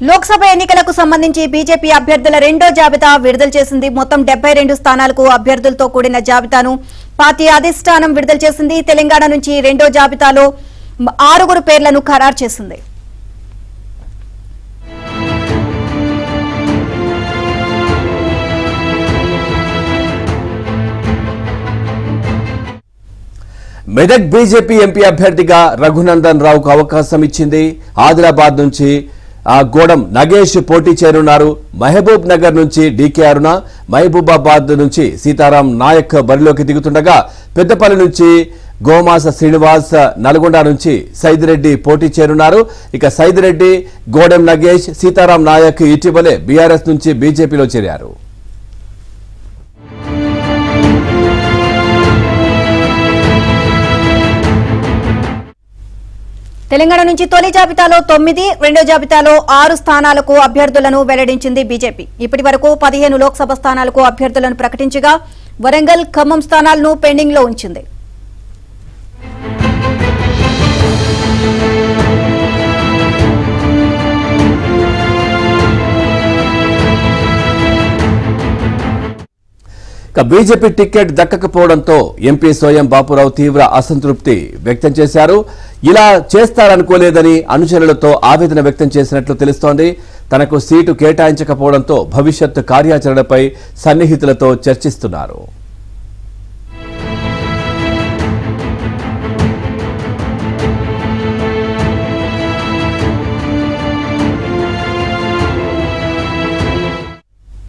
లోక్సభ ఎన్నికలకు సంబంధించి బీజేపీ అభ్యర్థుల రెండో జాబితా విడుదల చేసింది. మొత్తం 72 స్థానాలకు అభ్యర్థులతో కూడిన జాబితాను పార్టీ అధిష్టానం విడుదల చేసింది. తెలంగాణ నుంచి రెండో జాబితాలో 6 పేర్లను ఖరారు చేసింది. మెదక్ బీజేపీ ఎంపీ అభ్యర్థిగా రఘునందన్ రావుకు అవకాశం ఇచ్చింది. ఆదిలాబాద్ నుంచి గోడం నగేష్ పోటీ చేరున్నారు. మహబూబ్ నగర్ నుంచి డీకే అరుణ, మహబూబాబాద్ నుంచి సీతారాం నాయక్ బరిలోకి దిగుతుండగా పెద్దపల్లి నుంచి గోమాస శ్రీనివాస్, నల్గొండ నుంచి సైదిరెడ్డి పోటీ చేరున్నారు. ఇక సైదిరెడ్డి, గోడెం నగేష్, సీతారాం నాయక్ ఇటీవలే బీఆర్ఎస్ నుంచి బీజేపీలో చేరారు. తెలంగాణ నుంచి తొలి జాబితాలో 9, రెండో జాబితాలో 6 స్థానాలకు అభ్యర్థులను వెల్లడించింది బీజేపీ. ఇప్పటి వరకు 15 లోక్సభ స్థానాలకు అభ్యర్థులను ప్రకటించగా వరంగల్, ఖమ్మం స్థానాలను పెండింగ్ లో ఉంచింది. బీజేపీ టికెట్ దక్కకపోవడంతో ఎంపీ సోయం బాపురావు తీవ్ర అసంతృప్తి వ్యక్తం చేశారు. ఇలా చేస్తారనుకోలేదని అనుచరులతో ఆవేదన వ్యక్తం చేసినట్లు తెలుస్తోంది. తనకు సీటు కేటాయించకపోవడంతో భవిష్యత్ కార్యాచరణపై సన్నిహితులతో చర్చిస్తున్నారు.